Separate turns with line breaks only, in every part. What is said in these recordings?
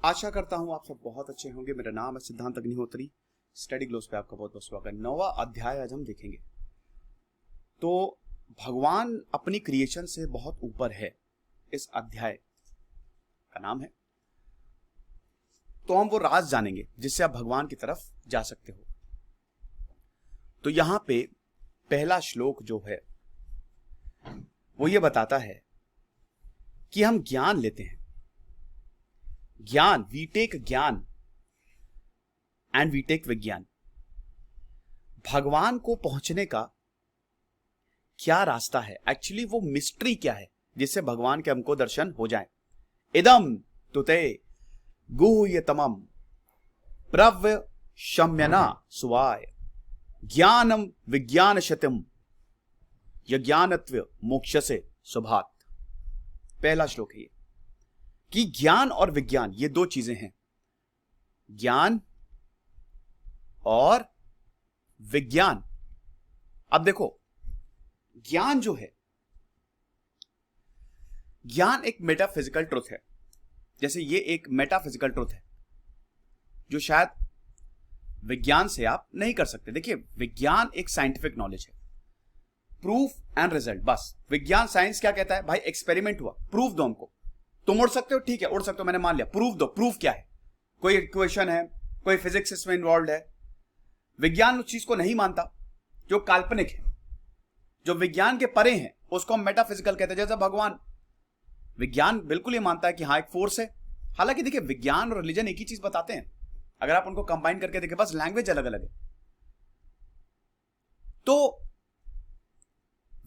आशा करता हूं आप सब बहुत अच्छे होंगे। मेरा नाम है सिद्धांत अग्निहोत्री। स्टडी ग्लोस पे आपका बहुत बहुत स्वागत। 9वां अध्याय आज हम देखेंगे। तो भगवान अपनी क्रिएशन से बहुत ऊपर है, इस अध्याय का नाम है। तो हम वो राज जानेंगे जिससे आप भगवान की तरफ जा सकते हो। तो यहां पे पहला श्लोक जो है वो ये बताता है कि हम ज्ञान लेते हैं। ज्ञान, वी टेक ज्ञान एंड वी टेक विज्ञान। भगवान को पहुंचने का क्या रास्ता है, एक्चुअली वो मिस्ट्री क्या है जिससे भगवान के हमको दर्शन हो जाए। इदम तुते गुह्यतमम प्रव्य शम्यना सुवाय ज्ञानम विज्ञान शतम यज्ञानत्व मोक्षसे सुभात। पहला श्लोक है ये कि ज्ञान और विज्ञान ये दो चीजें हैं। ज्ञान और विज्ञान। अब देखो, ज्ञान जो है, ज्ञान एक मेटाफिजिकल ट्रुथ है। जैसे ये एक मेटाफिजिकल ट्रुथ है जो शायद विज्ञान से आप नहीं कर सकते। देखिए, विज्ञान एक साइंटिफिक नॉलेज है, प्रूफ एंड रिजल्ट। बस विज्ञान, साइंस क्या कहता है, भाई एक्सपेरिमेंट हुआ, प्रूफ दो हमको। तुम उड़ सकते हो, ठीक है उड़ सकते हो, मैंने मान लिया, प्रूफ दो। प्रूफ क्या है, कोई इक्वेशन है, कोई फिजिक्स इसमें इन्वॉल्व है। विज्ञान उस चीज को नहीं मानता जो काल्पनिक है, जो विज्ञान के परे है, उसको हम मेटाफिजिकल कहते हैं। जैसे भगवान, विज्ञान बिल्कुल ये मानता है कि हाँ एक फोर्स है। हालांकि देखिए, विज्ञान और रिलीजन एक ही चीज बताते हैं, अगर आप उनको कंबाइन करके देखें, बस लैंग्वेज अलग अलग है। तो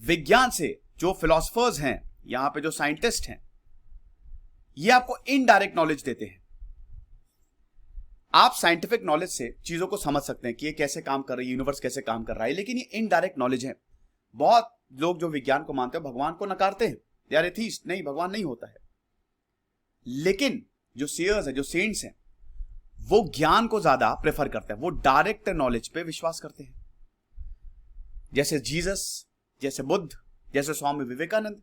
विज्ञान से जो फिलोसफर्स हैं, यहां पे जो साइंटिस्ट हैं, ये आपको इनडायरेक्ट नॉलेज देते हैं। आप साइंटिफिक नॉलेज से चीजों को समझ सकते हैं कि ये कैसे काम कर रही है, यूनिवर्स कैसे काम कर रहा है, लेकिन ये इनडायरेक्ट नॉलेज है। बहुत लोग जो विज्ञान को मानते हैं भगवान को नकारते हैं, दे आर एथीस्ट, नहीं भगवान नहीं होता है। लेकिन जो सीयर्स है, जो सेंट्स हैं, वो ज्ञान को ज्यादा प्रेफर करते हैं, वो डायरेक्ट नॉलेज पे विश्वास करते हैं। जैसे जीसस, जैसे बुद्ध, जैसे स्वामी विवेकानंद,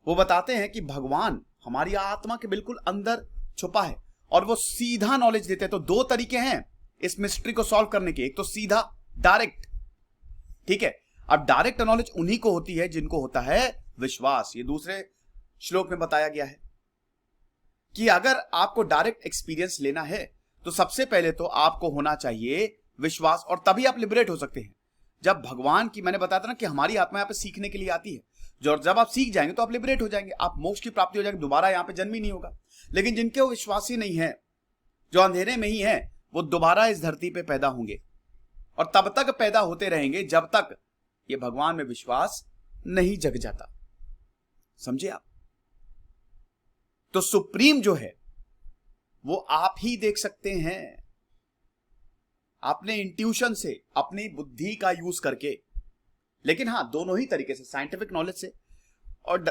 वो बताते हैं कि भगवान हमारी आत्मा के बिल्कुल अंदर छुपा है और वो सीधा नॉलेज देते हैं। तो दो तरीके हैं इस मिस्ट्री को सॉल्व करने के, एक तो सीधा डायरेक्ट, ठीक है। अब डायरेक्ट नॉलेज उन्हीं को होती है जिनको होता है विश्वास। ये दूसरे श्लोक में बताया गया है कि अगर आपको डायरेक्ट एक्सपीरियंस लेना है तो सबसे पहले तो आपको होना चाहिए विश्वास, और तभी आप लिबरेट हो सकते हैं। जब भगवान की, मैंने बताया था ना कि हमारी आत्मा यहां पे सीखने के लिए आती है, जब आप सीख जाएंगे तो आप लिबरेट हो जाएंगे, आप मोक्ष की प्राप्ति हो जाएगी, दोबारा यहां पे जन्म ही नहीं होगा। लेकिन जिनके वो विश्वास ही नहीं है, जो अंधेरे में ही है, वो दोबारा इस धरती पे पैदा होंगे और तब तक पैदा होते रहेंगे जब तक ये भगवान में विश्वास नहीं जग जाता। समझे आप? तो सुप्रीम जो है वो आप ही देख सकते हैं, अपने इंट्यूशन से, अपनी बुद्धि का यूज करके। लेकिन हाँ, दोनों ही तरीके से, साइंटिफिक नॉलेज से और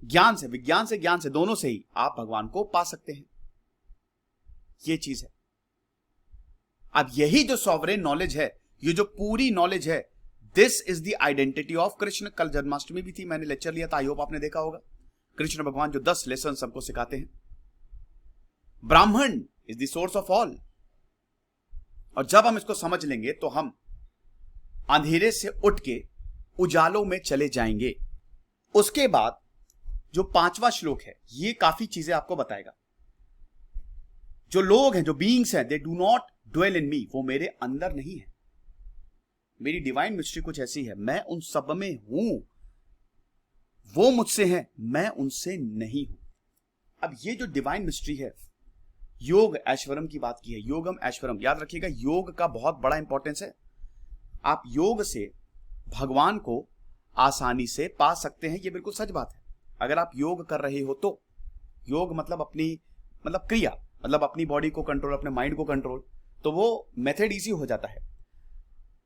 ज्ञान से, विज्ञान से, ज्ञान से, दोनों से ही आप भगवान को पा सकते हैं। ये चीज है। अब यही जो सॉवरेन नॉलेज है, ये जो पूरी नॉलेज है, this is the identity of Krishna. कल जन्माष्टमी भी थी, मैंने लेक्चर लिया था, आई होप आपने देखा होगा। कृष्ण भगवान जो 10 लेसन सबको सिखाते हैं। ब्राह्मण is the source of all. और जब हम इसको समझ लेंगे तो हम अंधेरे से उठ के उजालों में चले जाएंगे। उसके बाद जो 5वां श्लोक है, ये काफी चीजें आपको बताएगा। जो लोग हैं, जो बीइंग्स हैं, they do not dwell in me, वो मेरे अंदर नहीं है। मेरी डिवाइन मिस्ट्री कुछ ऐसी है, मैं उन सब में हूं, वो मुझसे हैं, मैं उनसे नहीं हूं। अब ये जो डिवाइन मिस्ट्री है, योग ऐश्वरम की बात की है, योगम ऐश्वरम, याद रखिएगा, योग का बहुत बड़ा इंपॉर्टेंस है। आप योग से भगवान को आसानी से पा सकते हैं, ये बिल्कुल सच बात है। अगर आप योग कर रहे हो तो, योग मतलब अपनी, मतलब क्रिया, मतलब अपनी बॉडी को कंट्रोल, अपने माइंड को कंट्रोल, तो वो मेथड इजी हो जाता है।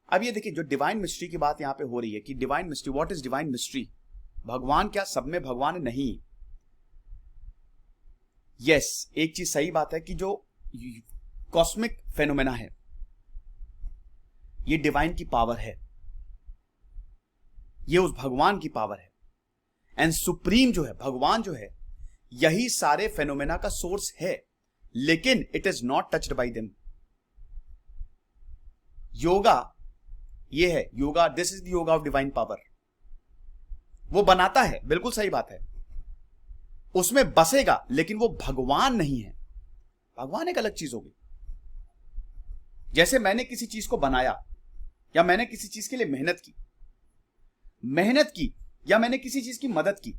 अब ये देखिए, जो डिवाइन मिस्ट्री की बात यहां पे हो रही है कि divine mystery, what is divine mystery? भगवान क्या सब में भगवान नहीं? यस, एक चीज सही बात है कि जो कॉस्मिक फेनोमेना है, ये डिवाइन की पावर है, ये उस भगवान की पावर है। एंड सुप्रीम जो है, भगवान जो है, यही सारे फेनोमेना का सोर्स है। लेकिन it is not touched by them. Yoga ये है, yoga, this is the yoga of divine power. वो बनाता है, बिल्कुल सही बात है, उसमें बसेगा, लेकिन वो भगवान नहीं है। भगवान एक अलग चीज होगी। जैसे मैंने किसी चीज को बनाया, या मैंने किसी चीज के लिए मेहनत की, या मैंने किसी चीज की मदद की,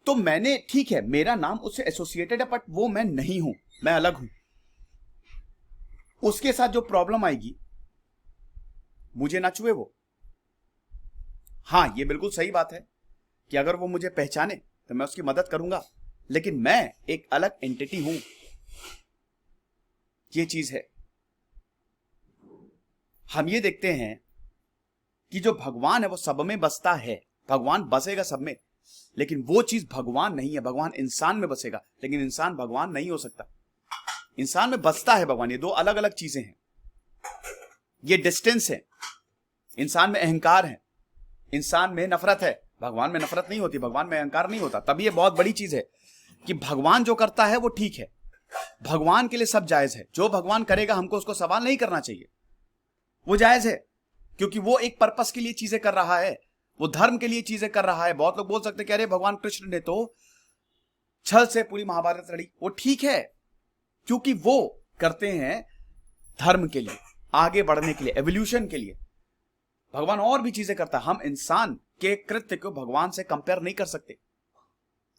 तो मैंने, ठीक है, मेरा नाम उससे एसोसिएटेड है, बट वो मैं नहीं हूं, मैं अलग हूं। उसके साथ जो प्रॉब्लम आएगी, मुझे ना छुए वो। हां, ये बिल्कुल सही बात है कि अगर वो मुझे पहचाने तो मैं उसकी मदद करूंगा, लेकिन मैं एक अलग एंटिटी हूं। ये चीज है। हम ये देखते हैं कि जो भगवान है वो सब में बसता है, भगवान बसेगा सब में, लेकिन वो चीज भगवान नहीं है। भगवान इंसान में बसेगा, लेकिन इंसान भगवान नहीं हो सकता। इंसान में बसता है भगवान, ये दो अलग अलग चीजें हैं, ये डिस्टेंस है। इंसान में अहंकार है, इंसान में नफरत है, भगवान में नफरत नहीं होती, भगवान में अहंकार नहीं होता। तभी ये बहुत बड़ी चीज है कि भगवान जो करता है वो ठीक है, भगवान के लिए सब जायज है। जो भगवान करेगा हमको उसको सवाल नहीं करना चाहिए, वो जायज है, क्योंकि वो एक पर्पस के लिए चीजें कर रहा है, वो धर्म के लिए चीजें कर रहा है। बहुत लोग बोल सकते हैं, अरे भगवान कृष्ण ने तो छल से पूरी महाभारत लड़ी। वो ठीक है, क्योंकि वो करते हैं धर्म के लिए, आगे बढ़ने के लिए, एवोल्यूशन के लिए। भगवान और भी चीजें करता है। हम इंसान के कृत्य को भगवान से कंपेयर नहीं कर सकते।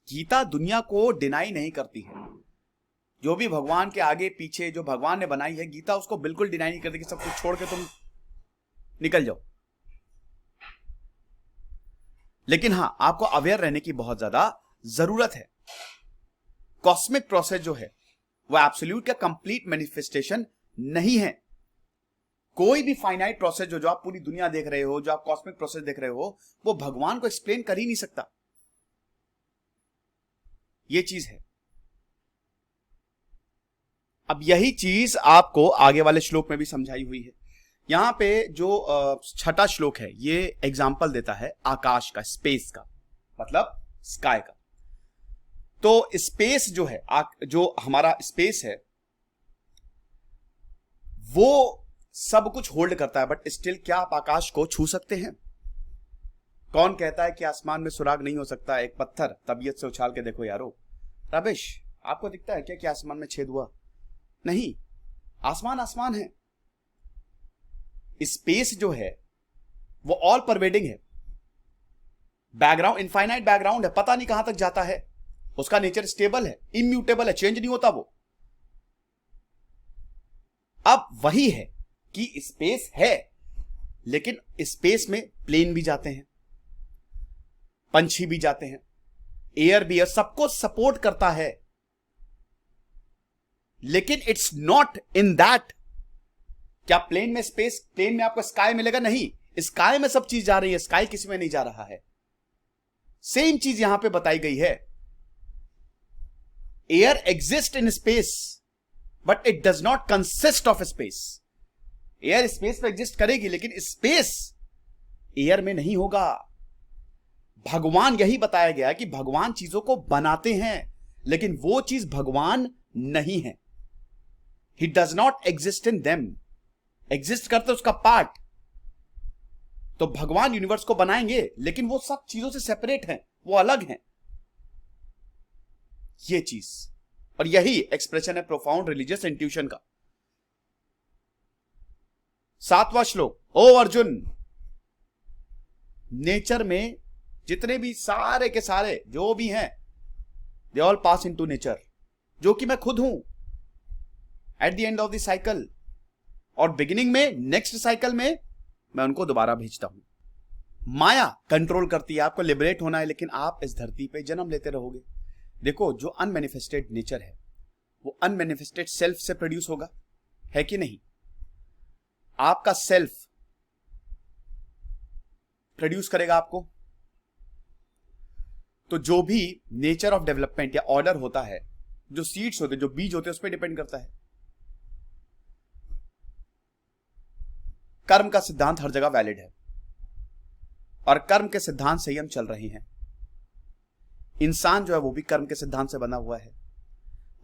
गीता दुनिया को डिनाई नहीं करती है। जो भी भगवान के आगे पीछे जो भगवान ने बनाई है, गीता उसको बिल्कुल डिनाई नहीं करती कि सब कुछ छोड़ के तुम निकल जाओ। लेकिन हां, आपको अवेयर रहने की बहुत ज्यादा जरूरत है। कॉस्मिक प्रोसेस जो है वो एब्सोल्यूट का कंप्लीट मैनिफेस्टेशन नहीं है। कोई भी फाइनाइट प्रोसेस जो आप पूरी दुनिया देख रहे हो, जो आप कॉस्मिक प्रोसेस देख रहे हो, वो भगवान को एक्सप्लेन कर ही नहीं सकता। ये चीज है। अब यही चीज आपको आगे वाले श्लोक में भी समझाई हुई है। यहां पे जो छठा श्लोक है, ये एग्जाम्पल देता है आकाश का, स्पेस का, मतलब स्काई का। तो स्पेस जो है, जो हमारा स्पेस है, वो सब कुछ होल्ड करता है, बट स्टिल क्या आप आकाश को छू सकते हैं? कौन कहता है कि आसमान में सुराग नहीं हो सकता? एक पत्थर तबीयत से उछाल के देखो यारो। रबिश, आपको दिखता है क्या कि आसमान में छेद हुआ? नहीं, आसमान आसमान है। स्पेस जो है वो ऑल परवेडिंग है। बैकग्राउंड, इनफाइनाइट बैकग्राउंड है, पता नहीं कहां तक जाता है। उसका नेचर स्टेबल है, इम्यूटेबल है, चेंज नहीं होता वो। अब वही है कि स्पेस है, लेकिन स्पेस में प्लेन भी जाते हैं, पंछी भी जाते हैं, एयर भी है, सबको सपोर्ट करता है। लेकिन इट्स नॉट इन दैट। क्या प्लेन में स्पेस, प्लेन में आपको स्काई मिलेगा? नहीं, स्काई में सब चीज जा रही है, स्काई किसी में नहीं जा रहा है। सेम चीज यहां पे बताई गई है। Air exist in space, but it does not consist of space. Air space में एग्जिस्ट करेगी, लेकिन स्पेस एयर में नहीं होगा। भगवान, यही बताया गया कि भगवान चीजों को बनाते हैं, लेकिन वो चीज भगवान नहीं है। He does not exist in them. Exist करते उसका पार्ट। तो भगवान यूनिवर्स को बनाएंगे, लेकिन वो सब चीजों से सेपरेट हैं, वो अलग हैं। ये चीज, और यही एक्सप्रेशन है प्रोफाउंड रिलीजियस इंट्यूशन का। 7वां श्लोक, ओ अर्जुन, नेचर में जितने भी सारे के सारे जो भी हैं, they all pass into nature, जो कि मैं खुद हूं at the end of the cycle, और बिगिनिंग में, नेक्स्ट साइकिल में मैं उनको दोबारा भेजता हूं। माया कंट्रोल करती है, आपको लिबरेट होना है, लेकिन आप इस धरती पे जन्म लेते रहोगे। देखो, जो अनमैनिफेस्टेड नेचर है वो अनमैनिफेस्टेड सेल्फ से प्रोड्यूस होगा, है कि नहीं? आपका सेल्फ प्रोड्यूस करेगा आपको। तो जो भी नेचर ऑफ डेवलपमेंट या ऑर्डर होता है, जो सीड्स होते हैं, जो बीज होते हैं, उस पर डिपेंड करता है। कर्म का सिद्धांत हर जगह वैलिड है, और कर्म के सिद्धांत से ही हम चल रहे हैं। इंसान जो है वो भी कर्म के सिद्धांत से बना हुआ है।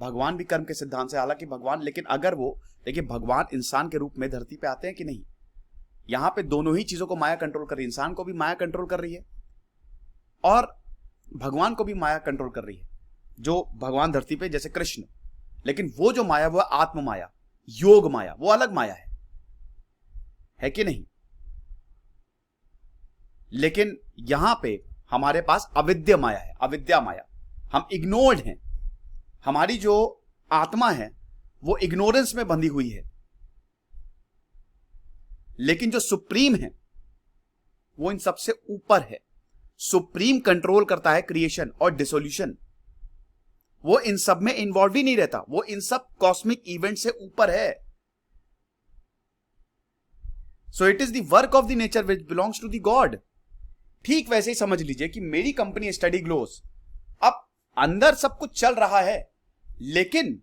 भगवान भी कर्म के सिद्धांत से, हालांकि भगवान, लेकिन अगर वो देखिए भगवान इंसान के रूप में धरती पे आते हैं कि नहीं, यहां पे दोनों ही चीजों को माया कंट्रोल कर रही है। इंसान को भी माया कंट्रोल कर रही है और भगवान को भी माया कंट्रोल कर रही है, जो भगवान धरती पे जैसे कृष्ण, लेकिन वो जो माया वो आत्म माया, योग माया, वो अलग माया है कि नहीं। लेकिन यहां पे हमारे पास अविद्या माया है, अविद्या माया, हम इग्नोर्ड हैं, हमारी जो आत्मा है वो इग्नोरेंस में बंधी हुई है। लेकिन जो सुप्रीम है वो इन सबसे ऊपर है। सुप्रीम कंट्रोल करता है क्रिएशन और डिसोल्यूशन, वो इन सब में इन्वॉल्व ही नहीं रहता, वो इन सब कॉस्मिक इवेंट से ऊपर है। So it is the work of the nature which belongs to the god. ठीक वैसे ही समझ लीजिए कि मेरी कंपनी स्टडी ग्लोस, अब अंदर सब कुछ चल रहा है लेकिन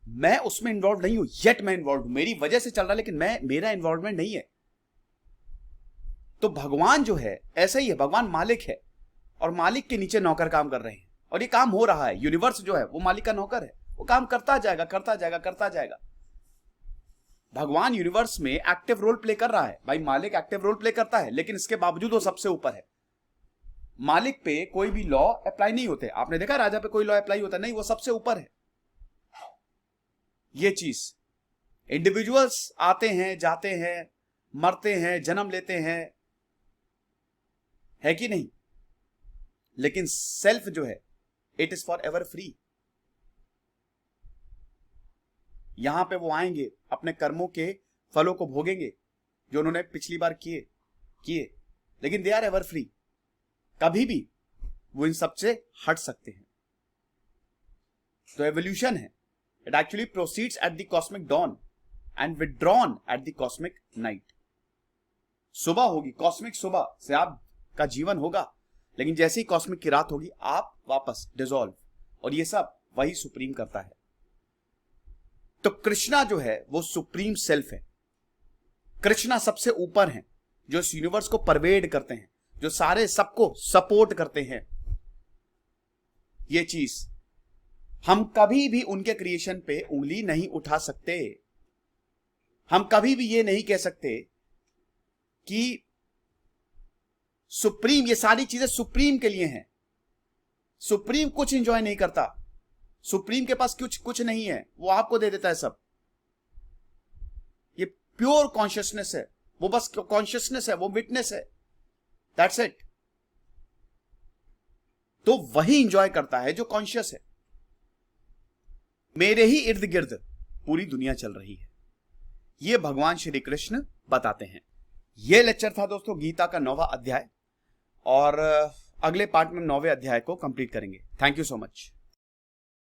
मैं उसमें इन्वॉल्व नहीं हूं, येट मैं इन्वॉल्व हूं, मेरी वजह से चल रहा है लेकिन मेरा इन्वॉल्वमेंट नहीं है। तो भगवान जो है ऐसा ही है, भगवान मालिक है और मालिक के नीचे नौकर काम कर रहे हैं और ये काम हो रहा है। यूनिवर्स जो है वो मालिक का नौकर है, वो काम करता जाएगा करता जाएगा करता जाएगा। भगवान यूनिवर्स में एक्टिव रोल प्ले कर रहा है, भाई मालिक एक्टिव रोल प्ले करता है, लेकिन इसके बावजूद वो सबसे ऊपर है। मालिक पे कोई भी लॉ अप्लाई नहीं होते, आपने देखा राजा पे कोई लॉ अप्लाई होता नहीं, वो सबसे ऊपर है। ये चीज, इंडिविजुअल्स आते हैं जाते हैं, मरते हैं, जन्म लेते हैं, है कि नहीं, लेकिन सेल्फ जो है it is for ever free. यहां पे वो आएंगे, अपने कर्मों के फलों को भोगेंगे जो उन्होंने पिछली बार किए, लेकिन दे आर एवर फ्री, कभी भी वो इन सबसे हट सकते हैं। तो एवोल्यूशन है, it actually proceeds at the cosmic dawn and withdrawn at the cosmic night. सुबह होगी, कॉस्मिक सुबह से आपका जीवन होगा, लेकिन जैसे ही कॉस्मिक की रात होगी आप वापस डिसॉल्व, और ये सब वही सुप्रीम करता है। तो कृष्णा जो है वो सुप्रीम सेल्फ है। कृष्णा सबसे ऊपर हैं, जो इस यूनिवर्स को परवेड करते हैं, जो सारे सबको सपोर्ट करते हैं। ये चीज हम कभी भी उनके क्रिएशन पे उंगली नहीं उठा सकते। हम कभी भी ये नहीं कह सकते कि सुप्रीम, ये सारी चीजें सुप्रीम के लिए हैं। सुप्रीम कुछ एंजॉय नहीं करता, सुप्रीम के पास कुछ नहीं है, वो आपको दे देता है सब। ये प्योर कॉन्शियसनेस है, वो बस कॉन्शियसनेस है, वो विटनेस है, दैट्स इट। तो वही एंजॉय करता है जो कॉन्शियस है। मेरे ही इर्द गिर्द पूरी दुनिया चल रही है, ये भगवान श्री कृष्ण बताते हैं। यह लेक्चर था दोस्तों गीता का 9वां अध्याय, और अगले पार्ट में 9वें अध्याय को कंप्लीट करेंगे। Thank you so much.